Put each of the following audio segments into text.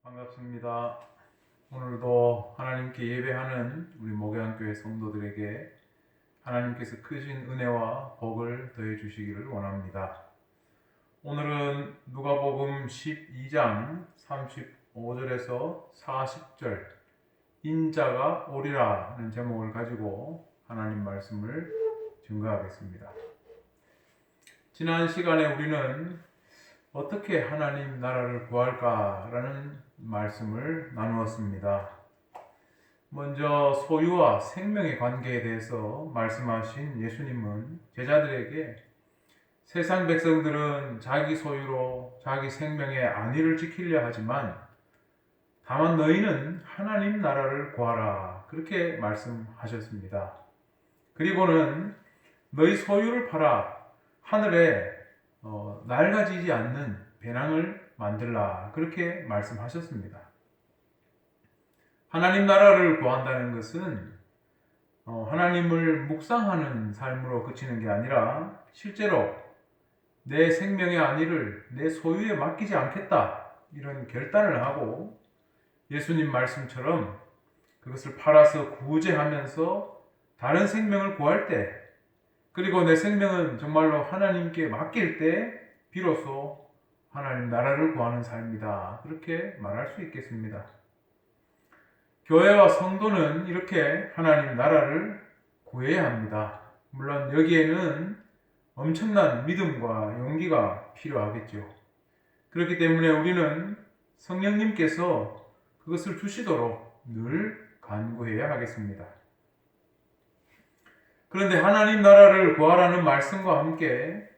반갑습니다. 오늘도 하나님께 예배하는 우리 목양교회 성도들에게 하나님께서 크신 은혜와 복을 더해 주시기를 원합니다. 오늘은 누가복음 12장 35절에서 40절 인자가 오리라 는 제목을 가지고 하나님 말씀을 증거하겠습니다. 지난 시간에 우리는 어떻게 하나님 나라를 구할까라는 말씀을 나누었습니다. 먼저 소유와 생명의 관계에 대해서 말씀하신 예수님은 제자들에게 세상 백성들은 자기 소유로 자기 생명의 안위를 지키려 하지만 다만 너희는 하나님 나라를 구하라 그렇게 말씀하셨습니다. 그리고는 너희 소유를 팔아 하늘에 낡아지지 않는 배낭을 만들라 그렇게 말씀하셨습니다. 하나님 나라를 구한다는 것은 하나님을 묵상하는 삶으로 그치는 게 아니라 실제로 내 생명의 안위를 내 소유에 맡기지 않겠다 이런 결단을 하고 예수님 말씀처럼 그것을 팔아서 구제하면서 다른 생명을 구할 때 그리고 내 생명은 정말로 하나님께 맡길 때 비로소 하나님 나라를 구하는 삶이다. 그렇게 말할 수 있겠습니다. 교회와 성도는 이렇게 하나님 나라를 구해야 합니다. 물론 여기에는 엄청난 믿음과 용기가 필요하겠죠. 그렇기 때문에 우리는 성령님께서 그것을 주시도록 늘 간구해야 하겠습니다. 그런데 하나님 나라를 구하라는 말씀과 함께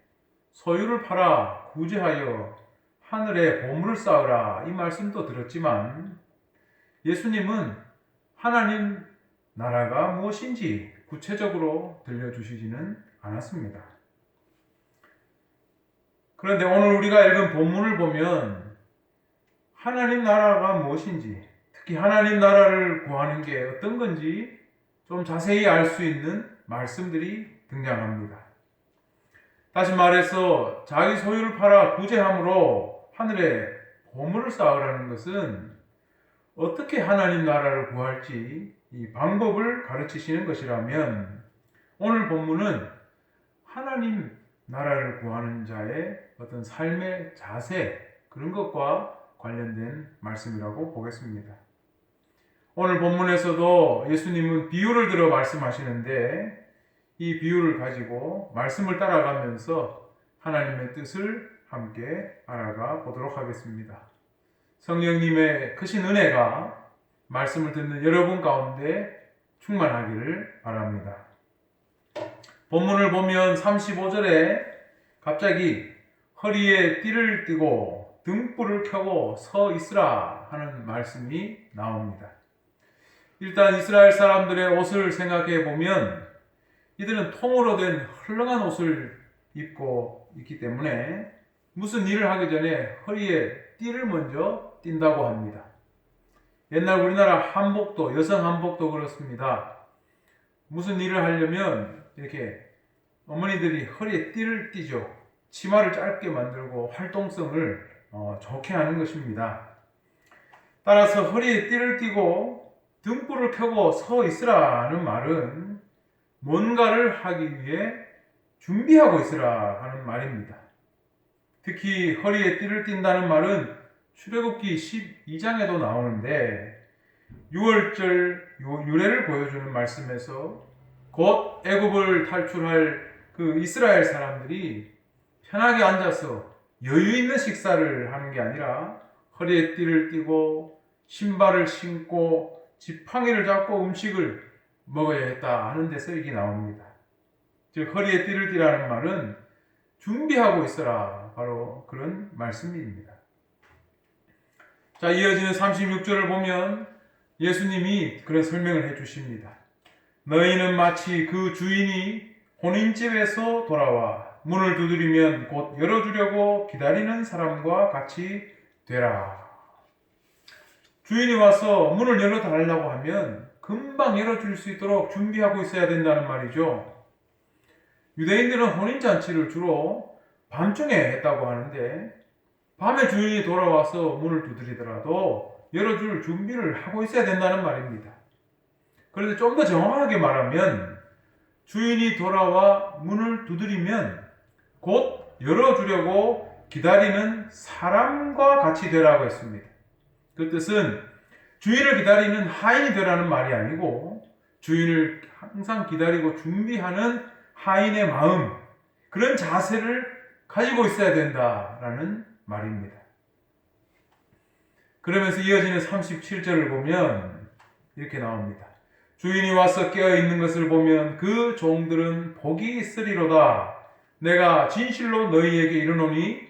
소유를 팔아 구제하여 하늘에 보물을 쌓으라 이 말씀도 들었지만 예수님은 하나님 나라가 무엇인지 구체적으로 들려주시지는 않았습니다. 그런데 오늘 우리가 읽은 본문을 보면 하나님 나라가 무엇인지 특히 하나님 나라를 구하는 게 어떤 건지 좀 자세히 알 수 있는 말씀들이 등장합니다. 다시 말해서 자기 소유를 팔아 구제함으로 하늘에 보물을 쌓으라는 것은 어떻게 하나님 나라를 구할지 이 방법을 가르치시는 것이라면 오늘 본문은 하나님 나라를 구하는 자의 어떤 삶의 자세 그런 것과 관련된 말씀이라고 보겠습니다. 오늘 본문에서도 예수님은 비유를 들어 말씀하시는데 이 비유를 가지고 말씀을 따라가면서 하나님의 뜻을 함께 알아가 보도록 하겠습니다. 성령님의 크신 은혜가 말씀을 듣는 여러분 가운데 충만하기를 바랍니다. 본문을 보면 35절에 갑자기 허리에 띠를 띠고 등불을 켜고 서 있으라 하는 말씀이 나옵니다. 일단 이스라엘 사람들의 옷을 생각해 보면 이들은 통으로 된 헐렁한 옷을 입고 있기 때문에 무슨 일을 하기 전에 허리에 띠를 먼저 띈다고 합니다. 옛날 우리나라 한복도 여성 한복도 그렇습니다. 무슨 일을 하려면 이렇게 어머니들이 허리에 띠를 띠죠. 치마를 짧게 만들고 활동성을 좋게 하는 것입니다. 따라서 허리에 띠를 띠고 등불을 켜고 서 있으라는 말은 뭔가를 하기 위해 준비하고 있으라 하는 말입니다. 특히 허리에 띠를 띈다는 말은 출애굽기 12장에도 나오는데 6월절 유래를 보여주는 말씀에서 곧 애굽을 탈출할 그 이스라엘 사람들이 편하게 앉아서 여유 있는 식사를 하는 게 아니라 허리에 띠를 띠고 신발을 신고 지팡이를 잡고 음식을 먹어야 했다 하는 데서 이게 나옵니다. 즉 허리에 띠를 띠라는 말은 준비하고 있어라 바로 그런 말씀입니다. 자, 이어지는 36절을 보면 예수님이 그런 설명을 해 주십니다. 너희는 마치 그 주인이 혼인집에서 돌아와 문을 두드리면 곧 열어주려고 기다리는 사람과 같이 되라. 주인이 와서 문을 열어달라고 하면 금방 열어줄 수 있도록 준비하고 있어야 된다는 말이죠. 유대인들은 혼인잔치를 주로 밤중에 했다고 하는데 밤에 주인이 돌아와서 문을 두드리더라도 열어줄 준비를 하고 있어야 된다는 말입니다. 그런데 좀 더 정확하게 말하면 주인이 돌아와 문을 두드리면 곧 열어주려고 기다리는 사람과 같이 되라고 했습니다. 그 뜻은 주인을 기다리는 하인이 되라는 말이 아니고 주인을 항상 기다리고 준비하는 하인의 마음, 그런 자세를 가지고 있어야 된다라는 말입니다. 그러면서 이어지는 37절을 보면 이렇게 나옵니다. 주인이 와서 깨어있는 것을 보면 그 종들은 복이 있으리로다. 내가 진실로 너희에게 이르노니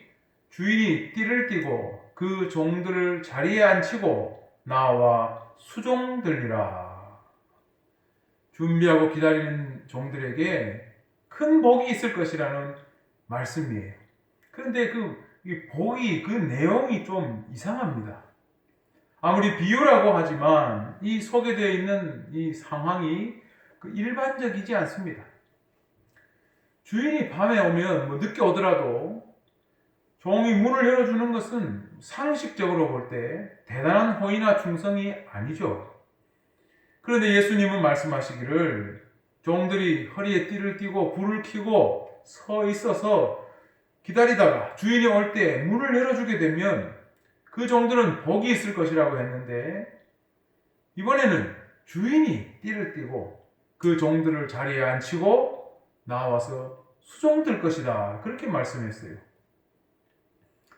주인이 띠를 띠고 그 종들을 자리에 앉히고 나와 수종들리라. 준비하고 기다리는 종들에게 큰 복이 있을 것이라는 말씀이에요. 그런데 이 복이, 그 내용이 좀 이상합니다. 아무리 비유라고 하지만 이 소개되어 있는 이 상황이 일반적이지 않습니다. 주인이 밤에 오면 늦게 오더라도 종이 문을 열어주는 것은 상식적으로 볼 때 대단한 호의나 충성이 아니죠. 그런데 예수님은 말씀하시기를 종들이 허리에 띠를 띠고 불을 켜고 서 있어서 기다리다가 주인이 올 때 문을 열어주게 되면 그 종들은 복이 있을 것이라고 했는데 이번에는 주인이 띠를 띠고 그 종들을 자리에 앉히고 나와서 수종들 것이다. 그렇게 말씀했어요.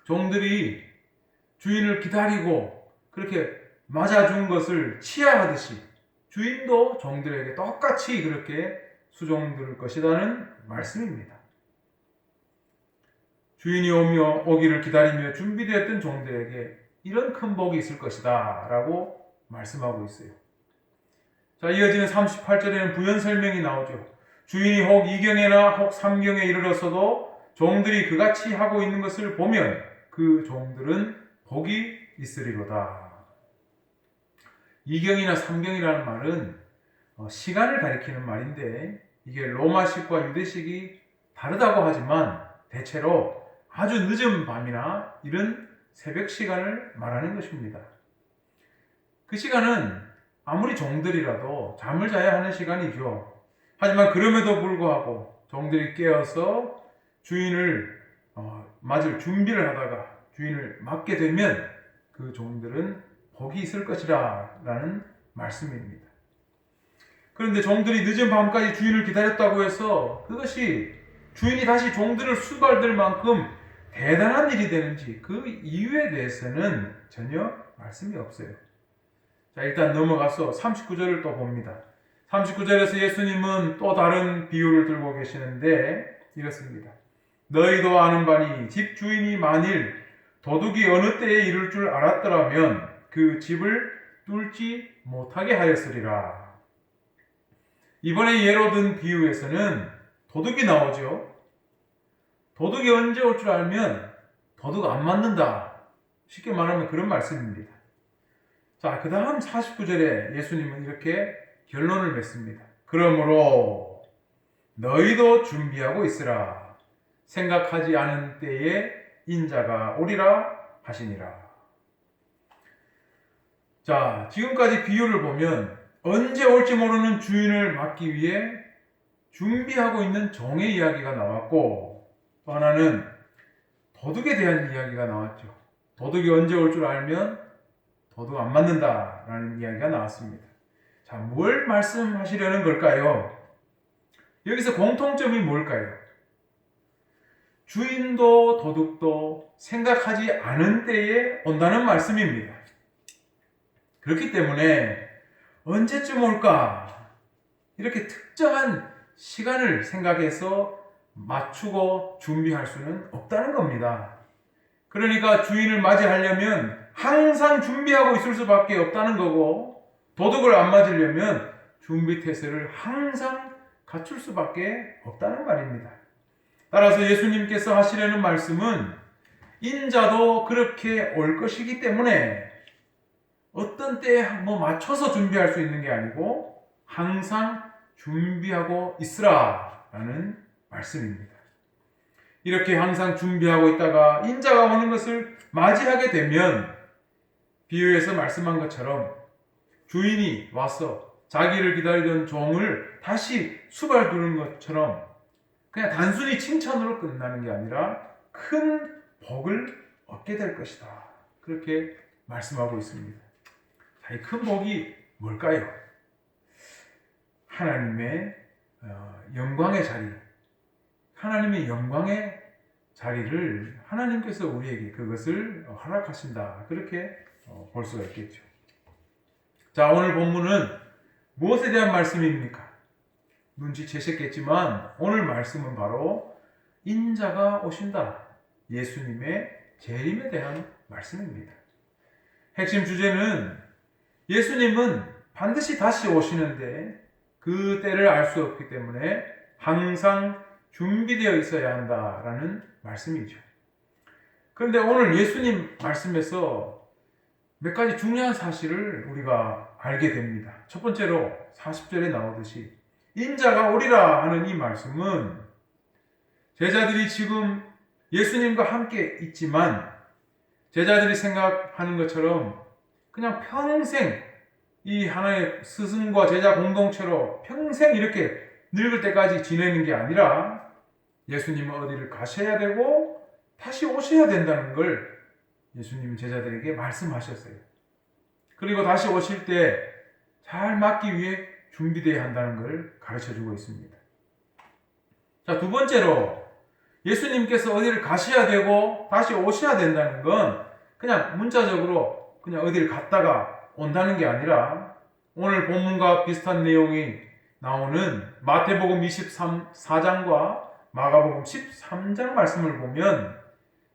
종들이 주인을 기다리고 그렇게 맞아준 것을 치하하듯이 주인도 종들에게 똑같이 그렇게 수종들 것이라는 말씀입니다. 주인이 오기를 기다리며 준비되었던 종들에게 이런 큰 복이 있을 것이다 라고 말씀하고 있어요. 자, 이어지는 38절에는 부연 설명이 나오죠. 주인이 혹 2경에나 혹 3경에 이르렀어도 종들이 그같이 하고 있는 것을 보면 그 종들은 복이 있으리로다. 2경이나 3경이라는 말은 시간을 가리키는 말인데 이게 로마식과 유대식이 다르다고 하지만 대체로 아주 늦은 밤이나 이른 새벽 시간을 말하는 것입니다. 그 시간은 아무리 종들이라도 잠을 자야 하는 시간이죠. 하지만 그럼에도 불구하고 종들이 깨어서 주인을 맞을 준비를 하다가 주인을 맞게 되면 그 종들은 복이 있을 것이라 라는 말씀입니다. 그런데 종들이 늦은 밤까지 주인을 기다렸다고 해서 그것이 주인이 다시 종들을 수발될 만큼 대단한 일이 되는지 그 이유에 대해서는 전혀 말씀이 없어요. 자, 일단 넘어가서 39절을 또 봅니다. 39절에서 예수님은 또 다른 비유를 들고 계시는데 이렇습니다. 너희도 아는 바니 집 주인이 만일 도둑이 어느 때에 이룰 줄 알았더라면 그 집을 뚫지 못하게 하였으리라. 이번에 예로 든 비유에서는 도둑이 나오죠. 도둑이 언제 올 줄 알면 도둑 안 맞는다. 쉽게 말하면 그런 말씀입니다. 자, 그 다음 49절에 예수님은 이렇게 결론을 맺습니다. 그러므로 너희도 준비하고 있으라. 생각하지 않은 때에 인자가 오리라 하시니라. 자, 지금까지 비유를 보면 언제 올지 모르는 주인을 맞기 위해 준비하고 있는 종의 이야기가 나왔고 또 하나는 도둑에 대한 이야기가 나왔죠. 도둑이 언제 올 줄 알면 도둑 안 맞는다라는 이야기가 나왔습니다. 자, 뭘 말씀하시려는 걸까요? 여기서 공통점이 뭘까요? 주인도 도둑도 생각하지 않은 때에 온다는 말씀입니다. 그렇기 때문에 언제쯤 올까? 이렇게 특정한 시간을 생각해서 맞추고 준비할 수는 없다는 겁니다. 그러니까 주인을 맞이하려면 항상 준비하고 있을 수밖에 없다는 거고 도둑을 안 맞으려면 준비 태세를 항상 갖출 수밖에 없다는 말입니다. 따라서 예수님께서 하시려는 말씀은 인자도 그렇게 올 것이기 때문에 어떤 때에 맞춰서 준비할 수 있는 게 아니고 항상 준비하고 있으라 라는 말씀입니다. 이렇게 항상 준비하고 있다가 인자가 오는 것을 맞이하게 되면 비유에서 말씀한 것처럼 주인이 와서 자기를 기다리던 종을 다시 수발두는 것처럼 그냥 단순히 칭찬으로 끝나는 게 아니라 큰 복을 얻게 될 것이다. 그렇게 말씀하고 있습니다. 자, 이 큰 복이 뭘까요? 하나님의 영광의 자리, 하나님의 영광의 자리를 하나님께서 우리에게 그것을 허락하신다. 그렇게 볼 수가 있겠죠. 자, 오늘 본문은 무엇에 대한 말씀입니까? 눈치채셨겠지만 오늘 말씀은 바로 인자가 오신다. 예수님의 재림에 대한 말씀입니다. 핵심 주제는 예수님은 반드시 다시 오시는데 그 때를 알 수 없기 때문에 항상 준비되어 있어야 한다라는 말씀이죠. 그런데 오늘 예수님 말씀에서 몇 가지 중요한 사실을 우리가 알게 됩니다. 첫 번째로 40절에 나오듯이 인자가 오리라 하는 이 말씀은 제자들이 지금 예수님과 함께 있지만 제자들이 생각하는 것처럼 그냥 평생 이 하나의 스승과 제자 공동체로 평생 이렇게 늙을 때까지 지내는 게 아니라 예수님은 어디를 가셔야 되고 다시 오셔야 된다는 걸 예수님은 제자들에게 말씀하셨어요. 그리고 다시 오실 때 잘 맞기 위해 준비되어야 한다는 걸 가르쳐주고 있습니다. 자, 두 번째로 예수님께서 어디를 가셔야 되고 다시 오셔야 된다는 건 그냥 문자적으로 그냥 어디를 갔다가 온다는 게 아니라 오늘 본문과 비슷한 내용이 나오는 마태복음 24장과 마가복음 13장 말씀을 보면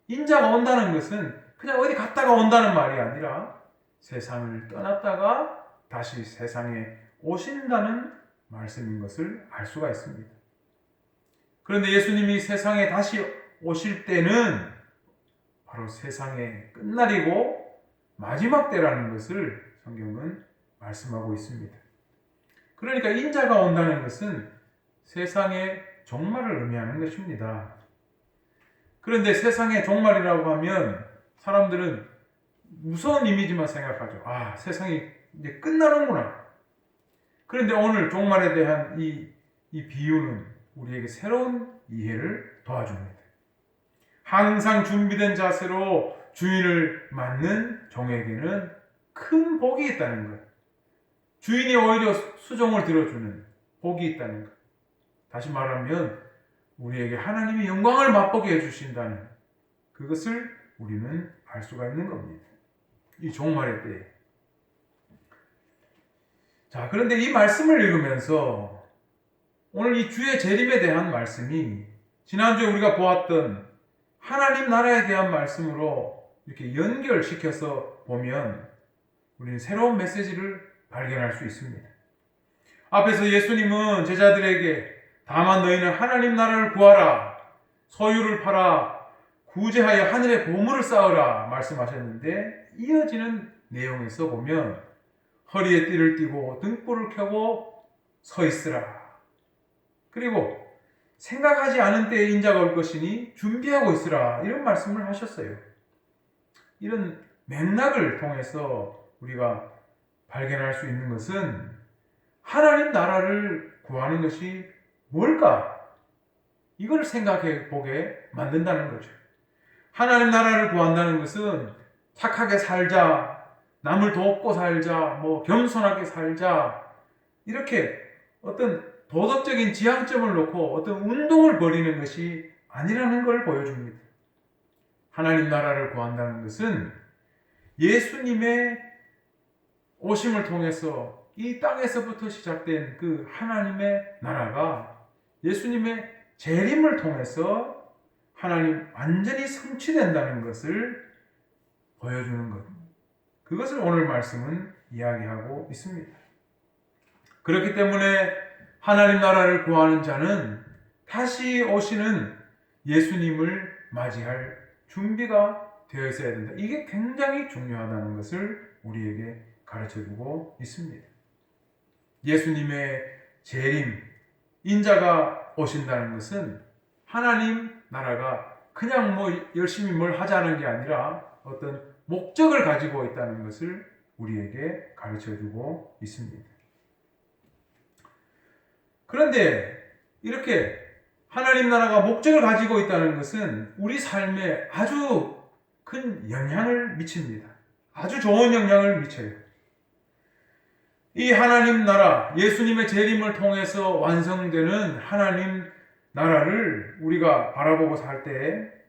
인자가 온다는 것은 그냥 어디 갔다가 온다는 말이 아니라 세상을 떠났다가 다시 세상에 오신다는 말씀인 것을 알 수가 있습니다. 그런데 예수님이 세상에 다시 오실 때는 바로 세상의 끝날이고 마지막 때라는 것을 성경은 말씀하고 있습니다. 그러니까 인자가 온다는 것은 세상의 종말을 의미하는 것입니다. 그런데 세상의 종말이라고 하면 사람들은 무서운 이미지만 생각하죠. 아, 세상이 이제 끝나는구나. 그런데 오늘 종말에 대한 이 비유는 우리에게 새로운 이해를 도와줍니다. 항상 준비된 자세로 주인을 맞는 종에게는 큰 복이 있다는 것. 주인이 오히려 수종을 들어주는 복이 있다는 것. 다시 말하면 우리에게 하나님의 영광을 맛보게 해주신다는 그것을 우리는 알 수가 있는 겁니다. 이 종말의 때에. 자, 그런데 이 말씀을 읽으면서 오늘 이 주의 재림에 대한 말씀이 지난주에 우리가 보았던 하나님 나라에 대한 말씀으로 이렇게 연결시켜서 보면 우리는 새로운 메시지를 발견할 수 있습니다. 앞에서 예수님은 제자들에게 다만 너희는 하나님 나라를 구하라, 소유를 팔아 구제하여 하늘의 보물을 쌓으라 말씀하셨는데 이어지는 내용에서 보면 허리에 띠를 띠고 등불을 켜고 서 있으라. 그리고 생각하지 않은 때에 인자가 올 것이니 준비하고 있으라. 이런 말씀을 하셨어요. 이런 맥락을 통해서 우리가 발견할 수 있는 것은 하나님 나라를 구하는 것이 뭘까? 이걸 생각해 보게 만든다는 거죠. 하나님 나라를 구한다는 것은 착하게 살자, 남을 돕고 살자, 겸손하게 살자, 이렇게 어떤 도덕적인 지향점을 놓고 어떤 운동을 벌이는 것이 아니라는 걸 보여줍니다. 하나님 나라를 구한다는 것은 예수님의 오심을 통해서 이 땅에서부터 시작된 그 하나님의 나라가 예수님의 재림을 통해서 하나님 완전히 성취된다는 것을 보여주는 것. 그것을 오늘 말씀은 이야기하고 있습니다. 그렇기 때문에 하나님 나라를 구하는 자는 다시 오시는 예수님을 맞이할 준비가 되어 있어야 된다. 이게 굉장히 중요하다는 것을 우리에게 가르쳐주고 있습니다. 예수님의 재림, 인자가 오신다는 것은 하나님 나라가 그냥 뭐 열심히 뭘 하자는 게 아니라 어떤 목적을 가지고 있다는 것을 우리에게 가르쳐 주고 있습니다. 그런데 이렇게 하나님 나라가 목적을 가지고 있다는 것은 우리 삶에 아주 큰 영향을 미칩니다. 아주 좋은 영향을 미쳐요. 이 하나님 나라, 예수님의 재림을 통해서 완성되는 하나님 나라를 우리가 바라보고 살 때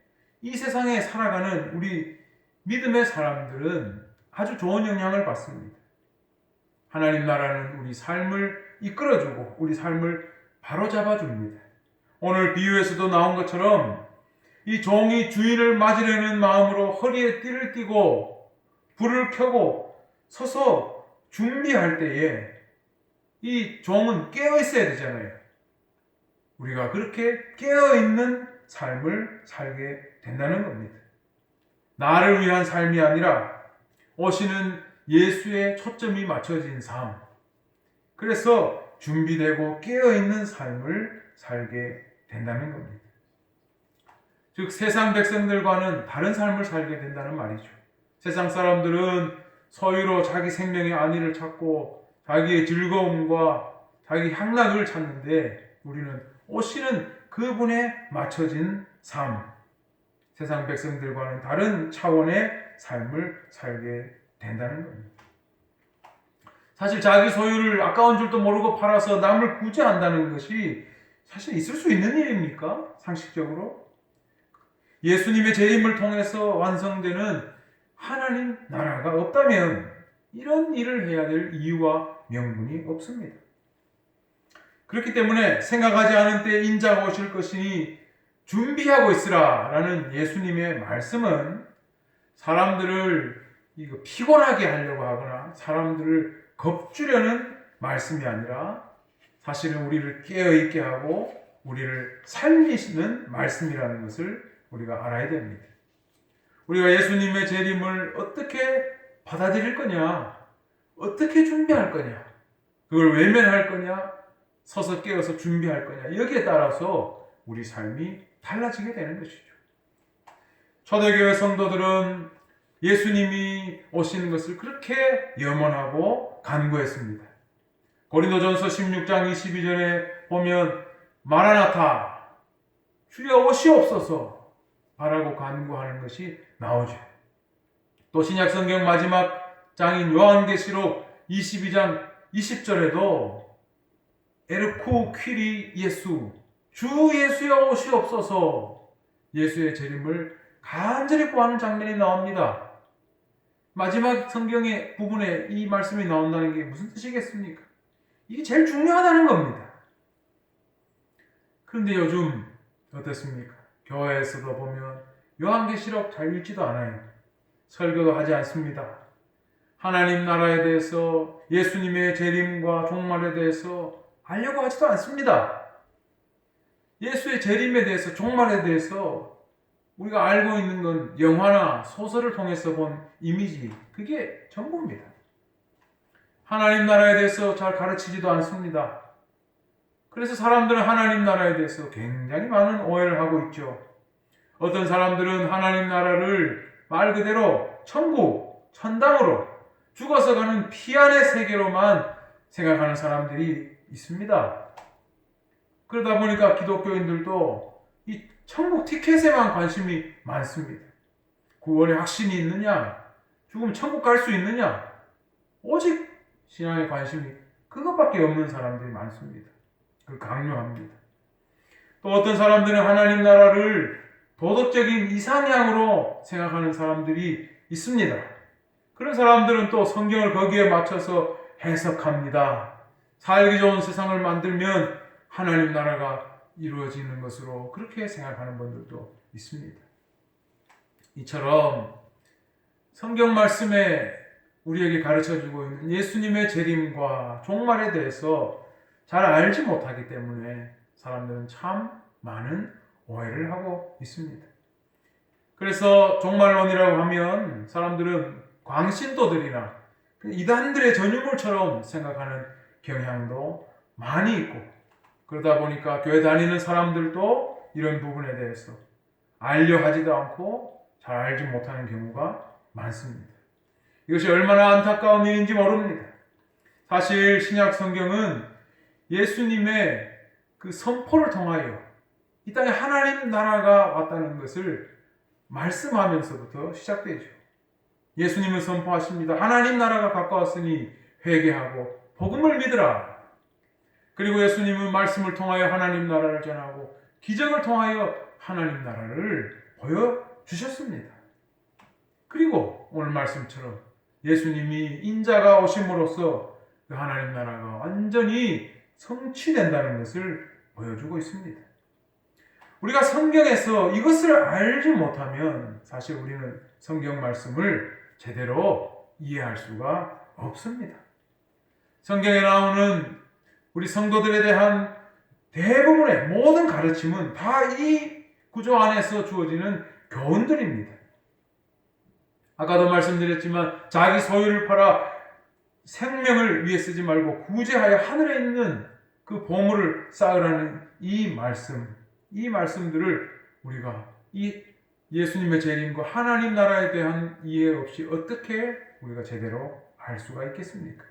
이 세상에 살아가는 우리 믿음의 사람들은 아주 좋은 영향을 받습니다. 하나님 나라는 우리 삶을 이끌어주고 우리 삶을 바로잡아 줍니다. 오늘 비유에서도 나온 것처럼 이 종이 주인을 맞으려는 마음으로 허리에 띠를 띠고 불을 켜고 서서 준비할 때에 이 종은 깨어 있어야 되잖아요. 우리가 그렇게 깨어 있는 삶을 살게 된다는 겁니다. 나를 위한 삶이 아니라 오시는 예수의 초점이 맞춰진 삶. 그래서 준비되고 깨어 있는 삶을 살게 된다는 겁니다. 즉 세상 백성들과는 다른 삶을 살게 된다는 말이죠. 세상 사람들은 소유로 자기 생명의 안위를 찾고 자기의 즐거움과 자기 향락을 찾는데 우리는 오시는 그분에 맞춰진 삶, 세상 백성들과는 다른 차원의 삶을 살게 된다는 겁니다. 사실 자기 소유를 아까운 줄도 모르고 팔아서 남을 구제한다는 것이 사실 있을 수 있는 일입니까? 상식적으로? 예수님의 재림을 통해서 완성되는 하나님 나라가 없다면 이런 일을 해야 될 이유와 명분이 없습니다. 그렇기 때문에 생각하지 않은 때에 인자가 오실 것이니 준비하고 있으라 라는 예수님의 말씀은 사람들을 피곤하게 하려고 하거나 사람들을 겁주려는 말씀이 아니라 사실은 우리를 깨어있게 하고 우리를 살리시는 말씀이라는 것을 우리가 알아야 됩니다. 우리가 예수님의 재림을 어떻게 받아들일 거냐, 어떻게 준비할 거냐, 그걸 외면할 거냐, 서서 깨어서 준비할 거냐, 여기에 따라서 우리 삶이 달라지게 되는 것이죠. 초대교회 성도들은 예수님이 오시는 것을 그렇게 염원하고 간구했습니다. 고린도전서 16장 22절에 보면 마라나타, 주여 오시옵소서 라고 간구하는 것이 나오죠. 또 신약성경 마지막 장인 요한계시록 22장 20절에도 에르쿠 퀴리 예수, 주 예수여 오시옵소서, 예수의 재림을 간절히 구하는 장면이 나옵니다. 마지막 성경의 부분에 이 말씀이 나온다는 게 무슨 뜻이겠습니까? 이게 제일 중요하다는 겁니다. 그런데 요즘 어떻습니까? 교회에서도 보면 요한계시록 잘 읽지도 않아요. 설교도 하지 않습니다. 하나님 나라에 대해서, 예수님의 재림과 종말에 대해서 알려고 하지도 않습니다. 예수의 재림에 대해서, 종말에 대해서 우리가 알고 있는 건 영화나 소설을 통해서 본 이미지, 그게 전부입니다. 하나님 나라에 대해서 잘 가르치지도 않습니다. 그래서 사람들은 하나님 나라에 대해서 굉장히 많은 오해를 하고 있죠. 어떤 사람들은 하나님 나라를 말 그대로 천국, 천당으로 죽어서 가는 피안의 세계로만 생각하는 사람들이 있습니다. 그러다 보니까 기독교인들도 이 천국 티켓에만 관심이 많습니다. 구원의 확신이 있느냐, 죽으면 천국 갈 수 있느냐, 오직 신앙에 관심이 그것밖에 없는 사람들이 많습니다. 그걸 강요합니다. 또 어떤 사람들은 하나님 나라를 도덕적인 이상향으로 생각하는 사람들이 있습니다. 그런 사람들은 또 성경을 거기에 맞춰서 해석합니다. 살기 좋은 세상을 만들면 하나님 나라가 이루어지는 것으로 그렇게 생각하는 분들도 있습니다. 이처럼 성경 말씀에 우리에게 가르쳐주고 있는 예수님의 재림과 종말에 대해서 잘 알지 못하기 때문에 사람들은 참 많은 오해를 하고 있습니다. 그래서 종말론이라고 하면 사람들은 광신도들이나 이단들의 전유물처럼 생각하는 경향도 많이 있고, 그러다 보니까 교회 다니는 사람들도 이런 부분에 대해서 알려 하지도 않고 잘 알지 못하는 경우가 많습니다. 이것이 얼마나 안타까운 일인지 모릅니다. 사실 신약 성경은 예수님의 그 선포를 통하여 이 땅에 하나님 나라가 왔다는 것을 말씀하면서부터 시작되죠. 예수님은 선포하십니다. 하나님 나라가 가까웠으니 회개하고 복음을 믿으라. 그리고 예수님은 말씀을 통하여 하나님 나라를 전하고 기적을 통하여 하나님 나라를 보여주셨습니다. 그리고 오늘 말씀처럼 예수님이 인자가 오심으로써 그 하나님 나라가 완전히 성취된다는 것을 보여주고 있습니다. 우리가 성경에서 이것을 알지 못하면 사실 우리는 성경 말씀을 제대로 이해할 수가 없습니다. 성경에 나오는 우리 성도들에 대한 대부분의 모든 가르침은 다 이 구조 안에서 주어지는 교훈들입니다. 아까도 말씀드렸지만 자기 소유를 팔아 생명을 위해 쓰지 말고 구제하여 하늘에 있는 그 보물을 쌓으라는 이 말씀들을 우리가 이 예수님의 재림과 하나님 나라에 대한 이해 없이 어떻게 우리가 제대로 알 수가 있겠습니까?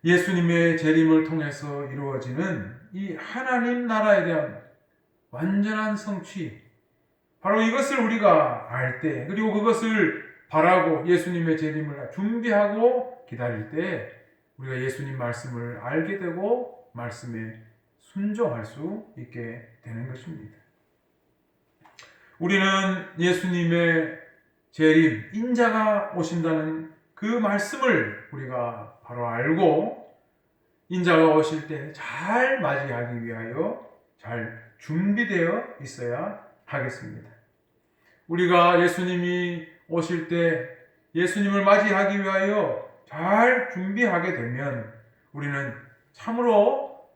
예수님의 재림을 통해서 이루어지는 이 하나님 나라에 대한 완전한 성취, 바로 이것을 우리가 알 때, 그리고 그것을 바라고 예수님의 재림을 준비하고 기다릴 때 우리가 예수님 말씀을 알게 되고 말씀에 순종할 수 있게 되는 것입니다. 우리는 예수님의 재림, 인자가 오신다는 그 말씀을 우리가 바로 알고 인자가 오실 때 잘 맞이하기 위하여 잘 준비되어 있어야 하겠습니다. 우리가 예수님이 오실 때 예수님을 맞이하기 위하여 잘 준비하게 되면 우리는 참으로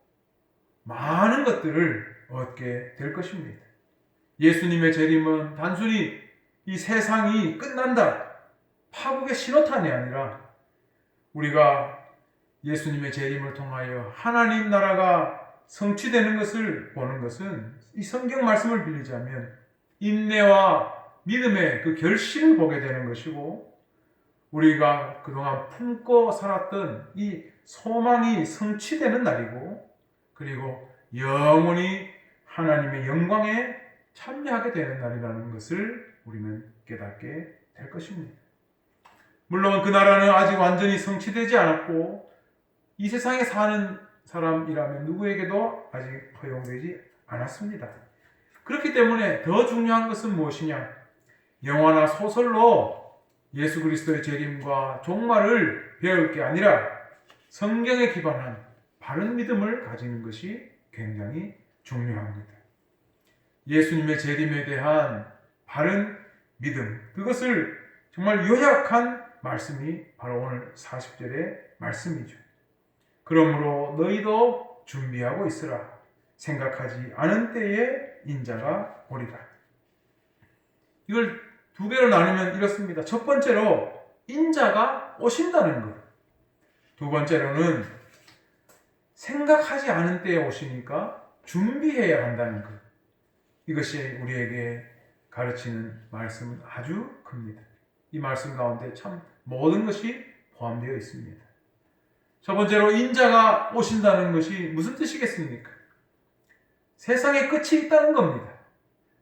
많은 것들을 얻게 될 것입니다. 예수님의 재림은 단순히 이 세상이 끝난다, 파국의 신호탄이 아니라 우리가 예수님의 재림을 통하여 하나님 나라가 성취되는 것을 보는 것은 이 성경 말씀을 빌리자면 인내와 믿음의 그 결실을 보게 되는 것이고 우리가 그동안 품고 살았던 이 소망이 성취되는 날이고 그리고 영원히 하나님의 영광에 참여하게 되는 날이라는 것을 우리는 깨닫게 될 것입니다. 물론 그 나라는 아직 완전히 성취되지 않았고 이 세상에 사는 사람이라면 누구에게도 아직 허용되지 않았습니다. 그렇기 때문에 더 중요한 것은 무엇이냐? 영화나 소설로 예수 그리스도의 재림과 종말을 배울 게 아니라 성경에 기반한 바른 믿음을 가지는 것이 굉장히 중요합니다. 예수님의 재림에 대한 바른 믿음, 그것을 정말 요약한 말씀이 바로 오늘 40절의 말씀이죠. 그러므로 너희도 준비하고 있으라. 생각하지 않은 때에 인자가 오리라. 이걸 두 개로 나누면 이렇습니다. 첫 번째로 인자가 오신다는 것. 두 번째로는 생각하지 않은 때에 오시니까 준비해야 한다는 것. 이것이 우리에게 가르치는 말씀은 아주 큽니다. 이 말씀 가운데 참 모든 것이 포함되어 있습니다. 첫 번째로 인자가 오신다는 것이 무슨 뜻이겠습니까? 세상에 끝이 있다는 겁니다.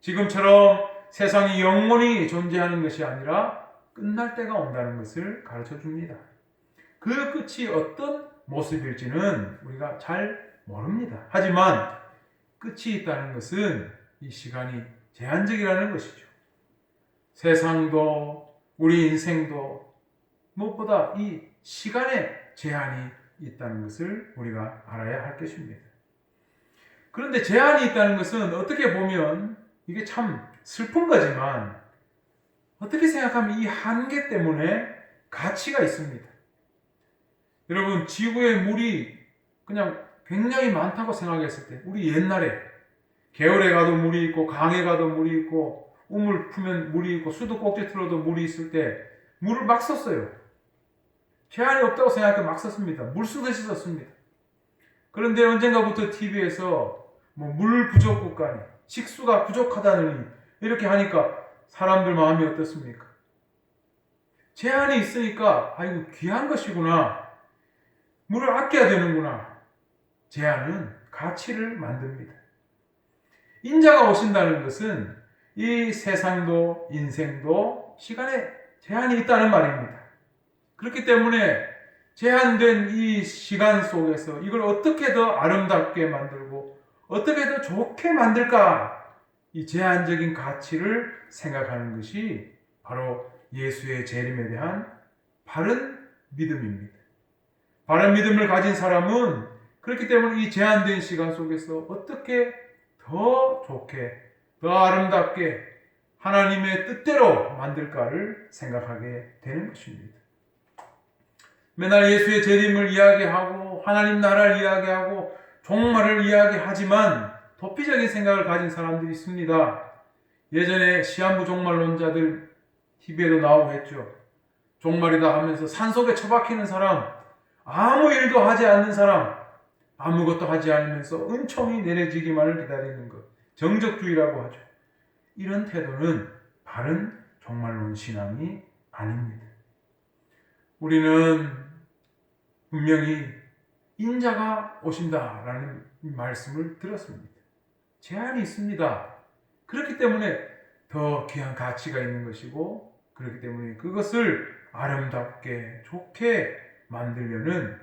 지금처럼 세상이 영원히 존재하는 것이 아니라 끝날 때가 온다는 것을 가르쳐 줍니다. 그 끝이 어떤 모습일지는 우리가 잘 모릅니다. 하지만 끝이 있다는 것은 이 시간이 제한적이라는 것이죠. 세상도 우리 인생도 무엇보다 이 시간에 제한이 있다는 것을 우리가 알아야 할 것입니다. 그런데 제한이 있다는 것은 어떻게 보면 이게 참 슬픈 거지만 어떻게 생각하면 이 한계 때문에 가치가 있습니다. 여러분, 지구에 물이 그냥 굉장히 많다고 생각했을 때 우리 옛날에 개울에 가도 물이 있고 강에 가도 물이 있고 우물 푸면 물이 있고 수도꼭지 틀어도 물이 있을 때 물을 막 썼어요. 제한이 없다고 생각해 막 썼습니다. 물 쓰듯이 썼습니다. 그런데 언젠가부터 TV에서 뭐 물 부족 국가니 식수가 부족하다느니 이렇게 하니까 사람들 마음이 어떻습니까? 제한이 있으니까 아이고 귀한 것이구나. 물을 아껴야 되는구나. 제한은 가치를 만듭니다. 인자가 오신다는 것은 이 세상도 인생도 시간에 제한이 있다는 말입니다. 그렇기 때문에 제한된 이 시간 속에서 이걸 어떻게 더 아름답게 만들고 어떻게 더 좋게 만들까? 이 제한적인 가치를 생각하는 것이 바로 예수의 재림에 대한 바른 믿음입니다. 바른 믿음을 가진 사람은 그렇기 때문에 이 제한된 시간 속에서 어떻게 더 좋게, 더 아름답게 하나님의 뜻대로 만들까를 생각하게 되는 것입니다. 맨날 예수의 재림을 이야기하고 하나님 나라를 이야기하고 종말을 이야기하지만 도피적인 생각을 가진 사람들이 있습니다. 예전에 시한부 종말론자들 TV에도 나오고 했죠. 종말이다 하면서 산속에 처박히는 사람, 아무 일도 하지 않는 사람, 아무것도 하지 않으면서 은총이 내려지기만을 기다리는 것, 정적주의라고 하죠. 이런 태도는 바른 종말론 신앙이 아닙니다. 우리는 분명히 인자가 오신다라는 말씀을 들었습니다. 제한이 있습니다. 그렇기 때문에 더 귀한 가치가 있는 것이고 그렇기 때문에 그것을 아름답게 좋게 만들려는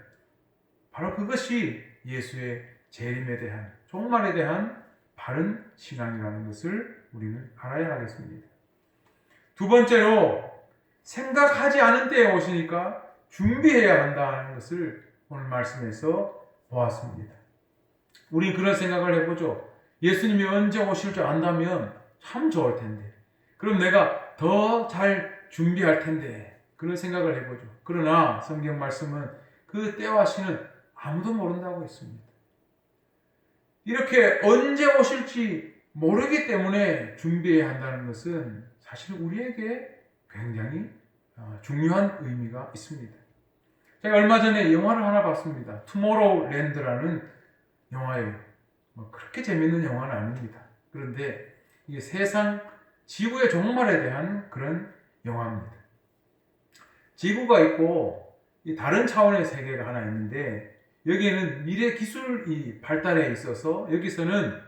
바로 그것이 예수의 재림에 대한 종말에 대한 바른 신앙이라는 것을 우리는 알아야 하겠습니다. 두 번째로 생각하지 않은 때에 오시니까 준비해야 한다는 것을 오늘 말씀에서 보았습니다. 우리 그런 생각을 해보죠. 예수님이 언제 오실 줄 안다면 참 좋을 텐데. 그럼 내가 더 잘 준비할 텐데. 그런 생각을 해보죠. 그러나 성경 말씀은 그 때와 시는 아무도 모른다고 했습니다. 이렇게 언제 오실지 모르기 때문에 준비해야 한다는 것은 사실 우리에게 굉장히 중요한 의미가 있습니다. 제가 얼마 전에 영화를 하나 봤습니다. 투모로우랜드라는 영화예요. 그렇게 재밌는 영화는 아닙니다. 그런데 이게 세상 지구의 종말에 대한 그런 영화입니다. 지구가 있고 다른 차원의 세계가 하나 있는데 여기에는 미래 기술이 발달해 있어서 여기서는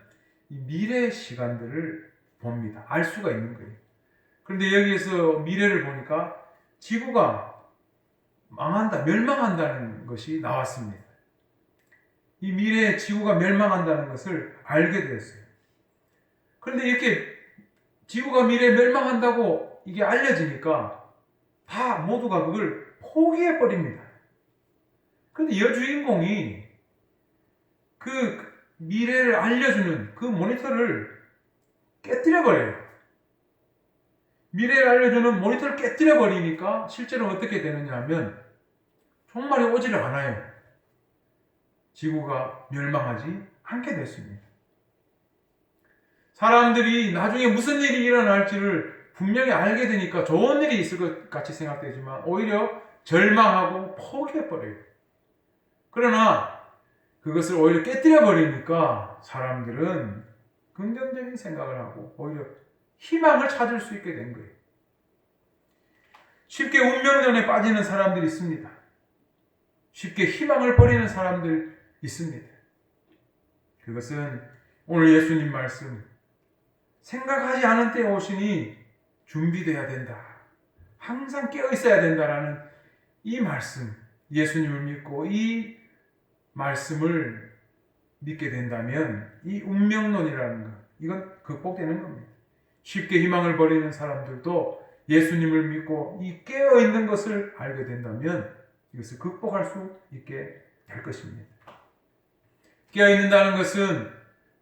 미래 시간들을 봅니다. 알 수가 있는 거예요. 그런데 여기에서 미래를 보니까 지구가 망한다, 멸망한다는 것이 나왔습니다. 이 미래에 지구가 멸망한다는 것을 알게 되었어요. 그런데 이렇게 지구가 미래에 멸망한다고 이게 알려지니까 다 모두가 그걸 포기해버립니다. 그런데 여주인공이 그 미래를 알려주는 그 모니터를 깨뜨려버려요. 미래를 알려주는 모니터를 깨뜨려버리니까 실제로 어떻게 되느냐 하면 종말이 오지를 않아요. 지구가 멸망하지 않게 됐습니다. 사람들이 나중에 무슨 일이 일어날지를 분명히 알게 되니까 좋은 일이 있을 것 같이 생각되지만 오히려 절망하고 포기해버려요. 그러나 그것을 오히려 깨뜨려버리니까 사람들은 긍정적인 생각을 하고 오히려 희망을 찾을 수 있게 된 거예요. 쉽게 운명론에 빠지는 사람들이 있습니다. 쉽게 희망을 버리는 사람들 있습니다. 그것은 오늘 예수님 말씀 생각하지 않은 때에 오시니 준비되어야 된다. 항상 깨어 있어야 된다라는 이 말씀, 예수님을 믿고 이 말씀을 믿게 된다면 이 운명론이라는 것, 이건 극복되는 겁니다. 쉽게 희망을 버리는 사람들도 예수님을 믿고 이 깨어있는 것을 알게 된다면 이것을 극복할 수 있게 될 것입니다. 깨어있는다는 것은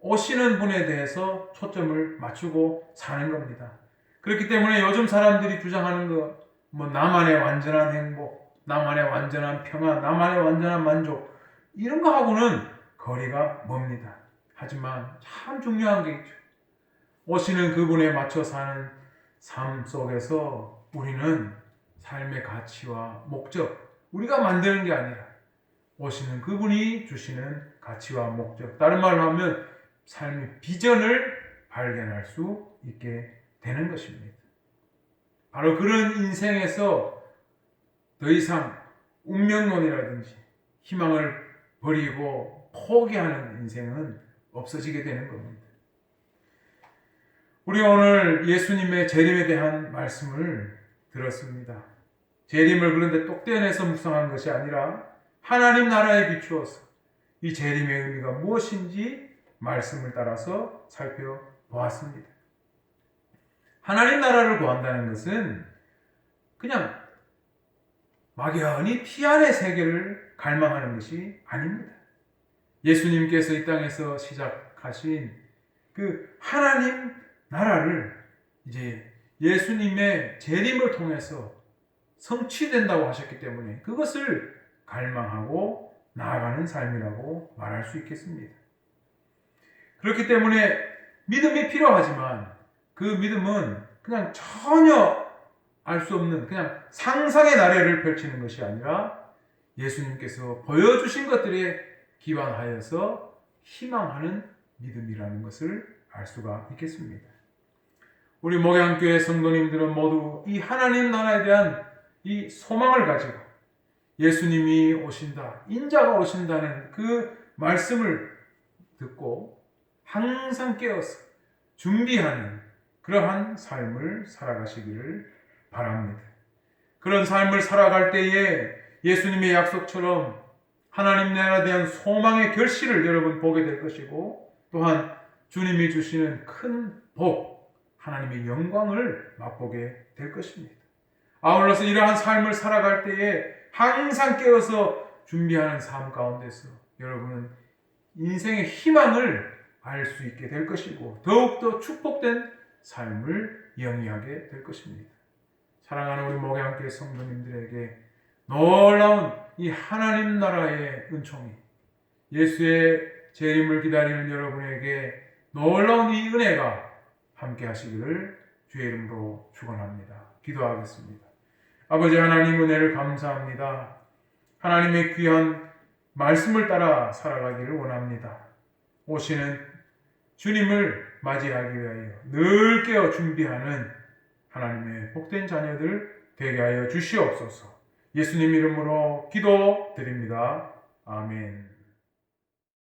오시는 분에 대해서 초점을 맞추고 사는 겁니다. 그렇기 때문에 요즘 사람들이 주장하는 거, 나만의 완전한 행복, 나만의 완전한 평안, 나만의 완전한 만족, 이런 거하고는 거리가 멉니다. 하지만 참 중요한 게 있죠. 오시는 그분에 맞춰 사는 삶 속에서 우리는 삶의 가치와 목적, 우리가 만드는 게 아니라 오시는 그분이 주시는 가치와 목적, 다른 말로 하면 삶의 비전을 발견할 수 있게 되는 것입니다. 바로 그런 인생에서 더 이상 운명론이라든지 희망을 버리고 포기하는 인생은 없어지게 되는 겁니다. 우리가 오늘 예수님의 재림에 대한 말씀을 들었습니다. 재림을 그런데 똑 떼어내서 묵상한 것이 아니라 하나님 나라에 비추어서 이 재림의 의미가 무엇인지 말씀을 따라서 살펴보았습니다. 하나님 나라를 구한다는 것은 그냥 막연히 피 안의 세계를 갈망하는 것이 아닙니다. 예수님께서 이 땅에서 시작하신 그 하나님 나라를 이제 예수님의 재림을 통해서 성취된다고 하셨기 때문에 그것을 갈망하고 나아가는 삶이라고 말할 수 있겠습니다. 그렇기 때문에 믿음이 필요하지만 그 믿음은 그냥 전혀 알 수 없는 그냥 상상의 나래를 펼치는 것이 아니라 예수님께서 보여주신 것들에 기반하여서 희망하는 믿음이라는 것을 알 수가 있겠습니다. 우리 목양교회 성도님들은 모두 이 하나님 나라에 대한 이 소망을 가지고 예수님이 오신다, 인자가 오신다는 그 말씀을 듣고 항상 깨어서 준비하는 그러한 삶을 살아가시기를 바랍니다. 그런 삶을 살아갈 때에 예수님의 약속처럼 하나님 나라에 대한 소망의 결실을 여러분 보게 될 것이고 또한 주님이 주시는 큰 복, 하나님의 영광을 맛보게 될 것입니다. 아울러서 이러한 삶을 살아갈 때에 항상 깨어서 준비하는 삶 가운데서 여러분은 인생의 희망을 알 수 있게 될 것이고 더욱더 축복된 삶을 영위하게 될 것입니다. 사랑하는 우리 목양교회 성도님들에게 놀라운 이 하나님 나라의 은총이 예수의 재림을 기다리는 여러분에게 놀라운 이 은혜가 함께 하시기를 주의 이름으로 축원합니다. 기도하겠습니다. 아버지 하나님 은혜를 감사합니다. 하나님의 귀한 말씀을 따라 살아가기를 원합니다. 오시는 주님을 맞이하기 위하여 늘 깨어 준비하는 하나님의 복된 자녀들 되게 하여 주시옵소서. 예수님 이름으로 기도드립니다. 아멘.